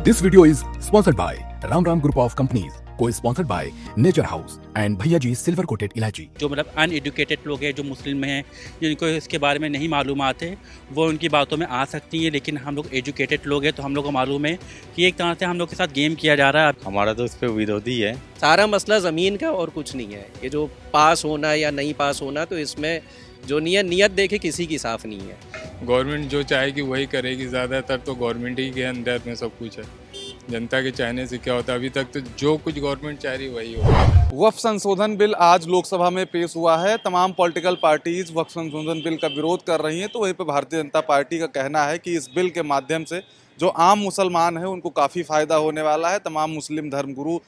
This video is sponsored by Ram Ram Group of Companies, co-sponsored by Nature House and भैया G silver coated इलायची। जो मतलब uneducated लोग हैं, जो मुस्लिम हैं, जिनको इसके बारे में नहीं मालूमात है, वो उनकी बातों में आ सकती हैं। लेकिन हम लोग एजुकेटेड लोग हैं तो हम लोग को मालूम है कि एक तरह से हम लोग के साथ गेम किया जा रहा है। हमारा तो इस पे विरोधी है। सारा मसला ज़मीन का और कुछ नहीं है। ये जो पास होना या नहीं पास होना, तो इसमें जो नियत देखे किसी की साफ नहीं है। गवर्नमेंट जो चाहेगी वही करेगी। ज़्यादातर तो गवर्नमेंट ही के अंदर में सब कुछ है। जनता के चाहने से क्या होता है? अभी तक तो जो कुछ गवर्नमेंट चाह रही है वही होगा। वक्फ संशोधन बिल आज लोकसभा में पेश हुआ है। तमाम पॉलिटिकल पार्टीज वक्फ संशोधन बिल का विरोध कर रही हैं, तो वहीं पर भारतीय जनता पार्टी का कहना है कि इस बिल के माध्यम से जो आम मुसलमान हैं उनको काफ़ी फ़ायदा होने वाला है। तमाम मुस्लिम धर्मगुरु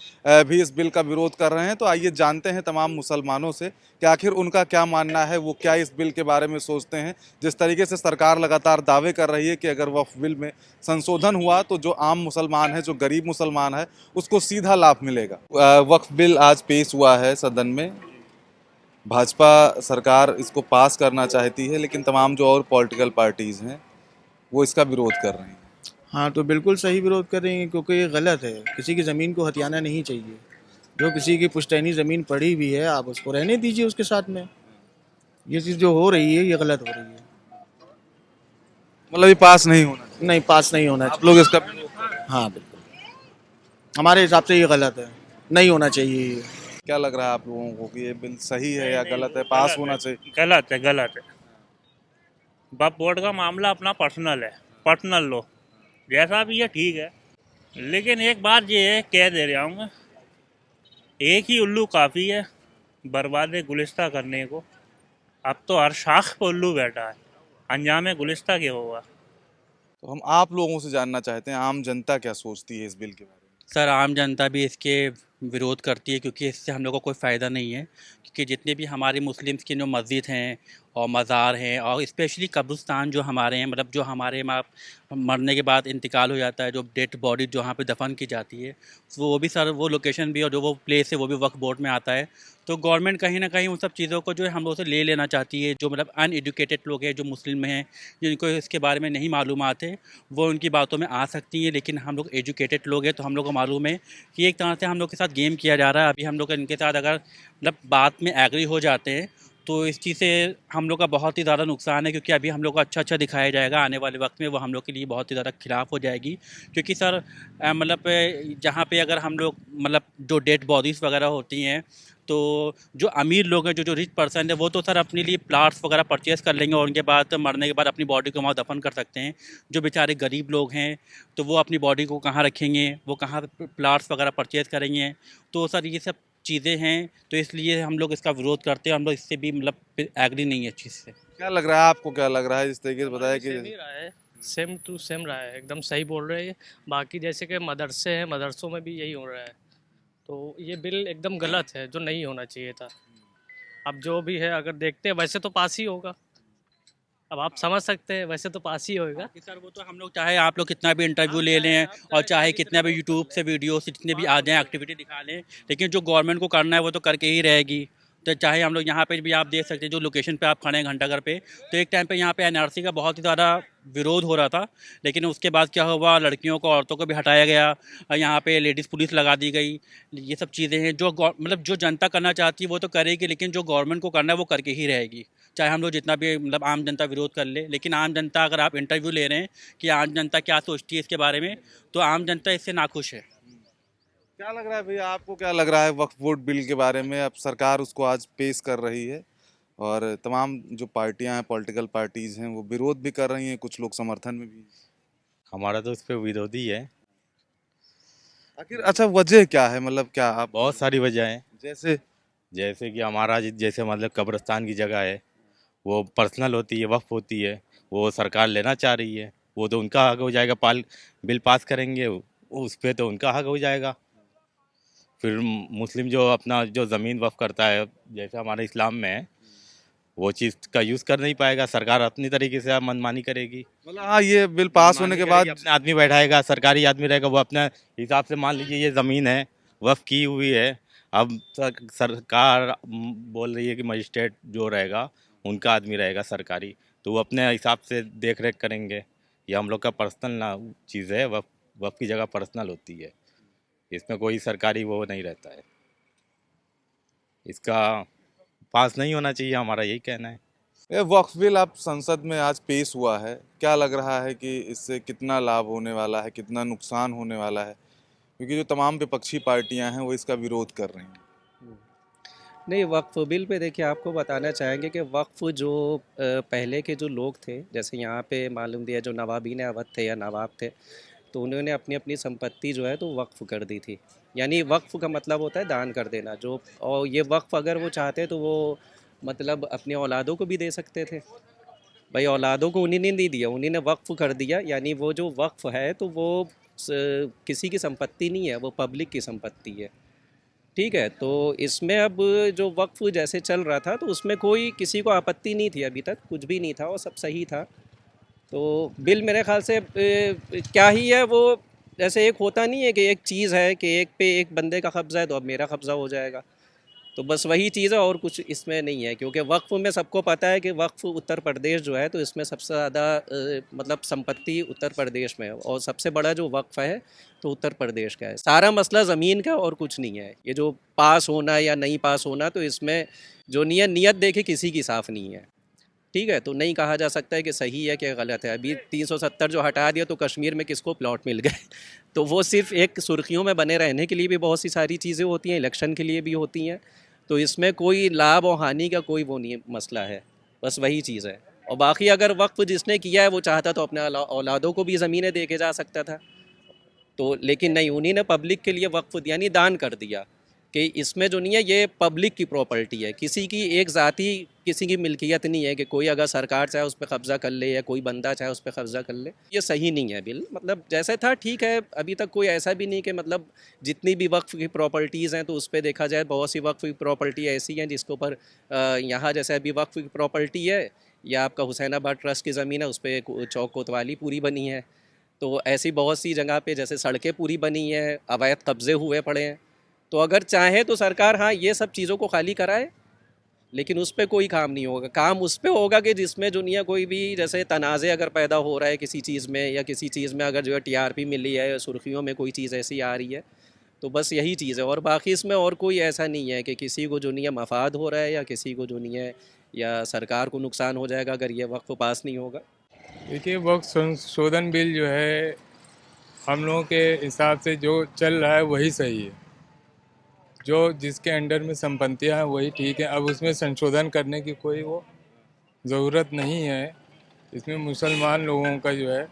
भी इस बिल का विरोध कर रहे हैं। तो आइए जानते हैं तमाम मुसलमानों से कि आखिर उनका क्या मानना है, वो क्या इस बिल के बारे में सोचते हैं। जिस तरीके से सरकार लगातार दावे कर रही है कि अगर वक्फ बिल में संशोधन हुआ तो जो आम मुसलमान है, जो गरीब मुसलमान है, उसको सीधा लाभ मिलेगा। वक्फ बिल आज पेश हुआ है सदन में। भाजपा सरकार इसको पास करना चाहती है, लेकिन तमाम जो और पॉलिटिकल पार्टीज़ हैं वो इसका विरोध कर रही हैं। हाँ, तो बिल्कुल सही विरोध कर रही हैं, क्योंकि ये गलत है। किसी की ज़मीन को हथियाना नहीं चाहिए। जो किसी की पुश्तैनी ज़मीन पड़ी हुई है, आप उसको रहने दीजिए उसके साथ में। ये चीज़ जो हो रही है, ये गलत हो रही है। मतलब ये पास नहीं होना चाहिए। नहीं, पास नहीं होना आप चाहिए। लोग इसका विरोध कर रहे हैं। हाँ, बिल्कुल हमारे हिसाब से ये गलत है, नहीं होना चाहिए ये। क्या लग रहा है आप लोगों को कि ये बिल सही है या गलत है? पास होना चाहिए? गलत है, गलत है। वक्फ बोर्ड का मामला अपना पर्सनल है, पर्सनल लो, जैसा भी है ठीक है। लेकिन एक बात ये है, कह दे रहा हूँ, एक ही उल्लू काफ़ी है बर्बाद गुलिस्ता करने को। अब तो हर शाख पर उल्लू बैठा है, अंजाम गुलिस्ता क्या होगा। तो हम आप लोगों से जानना चाहते हैं, आम जनता क्या सोचती है इस बिल के बारे में? सर, आम जनता भी इसके विरोध करती है, क्योंकि इससे हम लोग को कोई फ़ायदा नहीं है। क्योंकि जितने भी हमारे मुस्लिम्स की जो मस्जिद हैं और मज़ार हैं, और स्पेशली कब्रिस्तान जो हमारे हैं, मतलब जो हमारे मरने के बाद इंतकाल हो जाता है, जो डेड बॉडी जो वहाँ पे दफन की जाती है, वो भी सर, वो लोकेशन भी और जो वो प्लेस है वो भी वक्फ बोर्ड में आता है। तो गवर्नमेंट कहीं ना कहीं उन सब चीज़ों को जो है हम लोग से ले लेना चाहती है। जो मतलब अनएडुकेटेड लोग हैं, जो मुस्लिम हैं, जिनको इसके बारे में नहीं मालूमात है, वो उनकी बातों में आ सकती हैं। लेकिन हम लोग एजुकेटेड लोग हैं तो हम लोग को मालूम है कि एक तरह से हम लोग के साथ गेम किया जा रहा है। अभी हम लोग इनके साथ अगर मतलब बात में एग्री हो जाते हैं तो इस चीज़ से हम लोग का बहुत ही ज़्यादा नुकसान है, क्योंकि अभी हम लोग को अच्छा दिखाया जाएगा। आने वाले वक्त में वो हम लोग के लिए बहुत ही ज़्यादा खिलाफ हो जाएगी। क्योंकि सर मतलब जहाँ पे अगर हम लोग मतलब जो डेड बॉडीज़ वगैरह होती हैं, तो जो अमीर लोग हैं, जो रिच पर्सन है, वो तो सर अपने लिए प्लाट्स वगैरह परचेज़ कर लेंगे और उनके बाद मरने के बाद अपनी बॉडी को वहाँ दफन कर सकते हैं। जो बेचारे गरीब लोग हैं तो वो अपनी बॉडी को कहाँ रखेंगे, वो कहाँ प्लाट्स वगैरह परचेज़ करेंगे। तो सर ये सब चीज़ें हैं, तो इसलिए हम लोग इसका विरोध करते हैं। हम लोग इससे भी मतलब एग्री नहीं है इस चीज़ से। क्या लग रहा है आपको? क्या लग रहा है जिस तरीके से बताया कि सेम ही रहा है, सेम टू सेम रहा है, एकदम सही बोल रहे हैं। बाकी जैसे कि मदरसे हैं, मदरसों में भी यही हो रहा है। तो ये बिल एकदम गलत है, जो नहीं होना चाहिए था। अब जो भी है, अगर देखते हैं, वैसे तो पास ही होगा। अब आप समझ सकते हैं, वैसे तो पास ही होएगा। सर वो तो हम लोग चाहे आप लोग कितना भी इंटरव्यू ले लें और चाहे कितना भी यूट्यूब से वीडियो से जितने भी आ जाएँ एक्टिविटी दिखा लें, लेकिन जो गवर्नमेंट को करना है वो तो करके ही रहेगी। तो चाहे हम लोग यहाँ पे भी आप देख सकते हैं, जो लोकेशन पे आप खड़े हैं घंटाघर पे, तो एक टाइम पे यहाँ पे एनआरसी का बहुत ही ज़्यादा विरोध हो रहा था। लेकिन उसके बाद क्या हुआ, लड़कियों को, औरतों को भी हटाया गया और यहाँ पे लेडीज़ पुलिस लगा दी गई। ये सब चीज़ें हैं जो मतलब जो जनता करना चाहती है वो तो करेगी, लेकिन जो गवर्नमेंट को करना है वो करके ही रहेगी। चाहे हम लोग जितना भी मतलब आम जनता विरोध कर ले, लेकिन आम जनता, अगर आप इंटरव्यू ले रहे हैं कि आम जनता क्या सोचती है इसके बारे में, तो आम जनता इससे नाखुश है। क्या लग रहा है भैया आपको? क्या लग रहा है वक्फ बोर्ड बिल के बारे में? अब सरकार उसको आज पेश कर रही है और तमाम जो पार्टियां हैं, पॉलिटिकल पार्टीज हैं, वो विरोध भी कर रही हैं, कुछ लोग समर्थन में भी। हमारा तो इस पे विरोधी है। आखिर अच्छा वजह क्या है? मतलब क्या आप बहुत सारी वजह है। जैसे जैसे कि हमारा जैसे मतलब कब्रिस्तान की जगह है, वो पर्सनल होती है, वक्फ होती है, वो सरकार लेना चाह रही है। वो तो उनका हक हो जाएगा, बिल पास करेंगे उस पर तो उनका हक हो जाएगा। फिर मुस्लिम जो अपना जो ज़मीन वक्फ करता है, जैसे हमारे इस्लाम में है, वो चीज़ का यूज़ कर नहीं पाएगा। सरकार अपनी तरीके से मनमानी करेगी। मतलब हाँ, ये बिल पास होने के बाद अपने आदमी बैठाएगा, सरकारी आदमी रहेगा, वो अपने हिसाब से, मान लीजिए ये ज़मीन है, वक्फ की हुई है। अब सरकार बोल रही है कि मजिस्ट्रेट जो रहेगा उनका आदमी रहेगा सरकारी, तो वो अपने हिसाब से देख रेख करेंगे। ये हम लोग का पर्सनल ना चीज़ है, वक्फ वक्फ की जगह पर्सनल होती है, इसमें कोई सरकारी वो नहीं रहता है। इसका पास नहीं होना चाहिए, हमारा यही कहना है। ये वक्फ बिल आप संसद में आज पेश हुआ है, क्या लग रहा है कि इससे कितना लाभ होने वाला है, कितना नुकसान होने वाला है? क्योंकि जो तमाम विपक्षी पार्टियां हैं वो इसका विरोध कर रही हैं। नहीं, वक्फ बिल पे देखिए आपको बताना चाहेंगे कि वक्फ जो पहले के जो लोग थे, जैसे यहाँ पे मालूम दिया जो नवाबीन अवध थे या नवाब थे, तो उन्होंने अपनी अपनी संपत्ति जो है तो वक्फ कर दी थी। यानी वक्फ का मतलब होता है दान कर देना। जो और ये वक्फ अगर वो चाहते तो वो मतलब अपनी औलादों को भी दे सकते थे। भाई औलादों को उन्हीं ने नहीं दिया, उन्हीं ने वक्फ कर दिया। यानी वो जो वक्फ है तो वो किसी की संपत्ति नहीं है, वो पब्लिक की संपत्ति है। ठीक है, तो इसमें अब जो वक्फ जैसे चल रहा था तो उसमें कोई किसी को आपत्ति नहीं थी, अभी तक कुछ भी नहीं था और सब सही था। तो बिल मेरे ख्याल से क्या ही है वो, जैसे एक होता नहीं है कि एक चीज़ है कि एक पे एक बंदे का कब्ज़ा है तो अब मेरा कब्ज़ा हो जाएगा, तो बस वही चीज़ है और कुछ इसमें नहीं है। क्योंकि वक्फ में सबको पता है कि वक्फ उत्तर प्रदेश जो है तो इसमें सबसे ज़्यादा मतलब संपत्ति उत्तर प्रदेश में है और सबसे बड़ा जो वक्फ है तो उत्तर प्रदेश का है। सारा मसला ज़मीन का और कुछ नहीं है। ये जो पास होना या नहीं पास होना, तो इसमें जो नियत देखे किसी की साफ़ नहीं है। ठीक है, तो नहीं कहा जा सकता है कि सही है कि गलत है। अभी 370 जो हटा दिया तो कश्मीर में किसको प्लॉट मिल गए तो वो सिर्फ एक सुर्खियों में बने रहने के लिए भी बहुत सी सारी चीज़ें होती हैं, इलेक्शन के लिए भी होती हैं। तो इसमें कोई लाभ और हानि का कोई वो नहीं मसला है, बस वही चीज़ है। और बाकी अगर वक्फ जिसने किया है वो चाहता तो अपने औलादों को भी ज़मीनें दे के जा सकता था, तो लेकिन नहीं, उन्हीं ने पब्लिक के लिए वक्फ यानी दान कर दिया कि इसमें जो नहीं है ये पब्लिक की प्रॉपर्टी है, किसी की एक ज़ाती किसी की मिल्कियत नहीं है कि कोई अगर सरकार चाहे उस पर कब्ज़ा कर ले या कोई बंदा चाहे उस पर कब्ज़ा कर ले। ये सही नहीं है बिल। मतलब जैसे था ठीक है, अभी तक कोई ऐसा भी नहीं कि मतलब जितनी भी वक्फ की प्रॉपर्टीज़ हैं तो उस पर देखा जाए बहुत सी वक्फ की प्रॉपर्टी ऐसी हैं जिसके ऊपर यहाँ जैसे अभी वक्फ की प्रॉपर्टी है या आपका हुसैनाबाद ट्रस्ट की ज़मीन है, उस पर चौक कोतवाली पूरी बनी है। तो ऐसी बहुत सी जगह पे जैसे सड़कें पूरी बनी हैं, अवैध कब्ज़े हुए पड़े हैं। तो अगर चाहे तो सरकार हाँ ये सब चीज़ों को खाली कराए, लेकिन उस पर कोई काम नहीं होगा। काम उस पर होगा कि जिसमें जो नहीं है कोई भी जैसे तनाज़े अगर पैदा हो रहा है किसी चीज़ में या किसी चीज़ में अगर जो है TRP मिली है, सुर्खियों में कोई चीज़ ऐसी आ रही है, तो बस यही चीज़ है। और बाकी इसमें और कोई ऐसा नहीं है कि किसी को जो नहीं है मफाद हो रहा है या किसी को जो नहीं है या सरकार को नुकसान हो जाएगा अगर ये वक्फ पास नहीं होगा। देखिए, वक्त संशोधन बिल जो है हम लोगों के हिसाब से जो चल रहा है वही सही है। जो जिसके अंडर में संपत्तियां हैं वही ठीक है। अब उसमें संशोधन करने की कोई वो ज़रूरत नहीं है। इसमें मुसलमान लोगों का जो है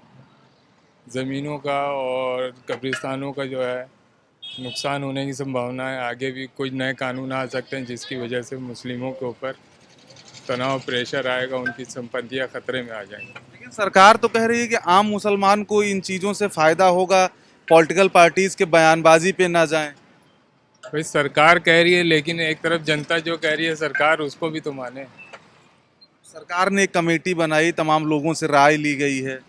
ज़मीनों का और कब्रिस्तानों का जो है नुकसान होने की संभावना है। आगे भी कोई नए कानून आ सकते हैं जिसकी वजह से मुस्लिमों के ऊपर तनाव प्रेशर आएगा, उनकी संपत्तियां खतरे में आ जाएंगी। लेकिन सरकार तो कह रही है कि आम मुसलमान को इन चीज़ों से फ़ायदा होगा, पॉलिटिकल पार्टीज़ के बयानबाजी पे ना जाएं। भाई सरकार कह रही है, लेकिन एक तरफ जनता जो कह रही है सरकार उसको भी तो माने। सरकार ने एक कमेटी बनाई, तमाम लोगों से राय ली गई है।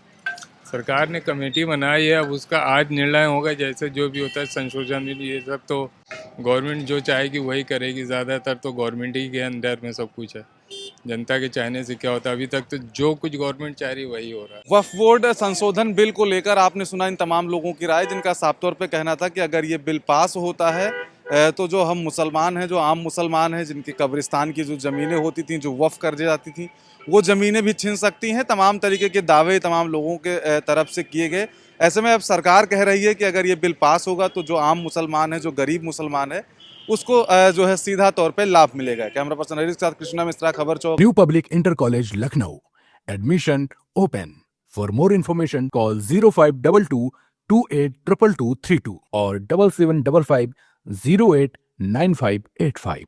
सरकार ने कमेटी बनाई है, अब उसका आज निर्णय होगा जैसे जो भी होता है संशोधन भी। ये सब तो गवर्नमेंट जो चाहेगी वही करेगी। ज़्यादातर तो गवर्नमेंट ही के अंदर में सब कुछ है, जनता के चाहने से क्या होता है। अभी तक तो जो कुछ गवर्नमेंट चाह रही है वही हो रहा है। वक्फ बोर्ड संशोधन बिल को लेकर आपने सुना इन तमाम लोगों की राय, जिनका साफ तौर पे कहना था कि अगर ये बिल पास होता है तो जो हम मुसलमान हैं, जो आम मुसलमान हैं, जिनकी कब्रिस्तान की जो ज़मीनें होती थी, जो वक्फ कर दी जाती थी, वो ज़मीनें भी छिन सकती हैं। तमाम तरीके के दावे तमाम लोगों के तरफ से किए गए। ऐसे में अब सरकार कह रही है कि अगर ये बिल पास होगा तो जो आम मुसलमान है, जो गरीब मुसलमान है, उसको जो है सीधा तौर पे लाभ मिलेगा। कैमरा पर्सन हरीश के साथ Krishna Mishra, Khabar Chowk. New public inter college Lucknow, admission open. For more information call 0522 282232 और 7755 089585।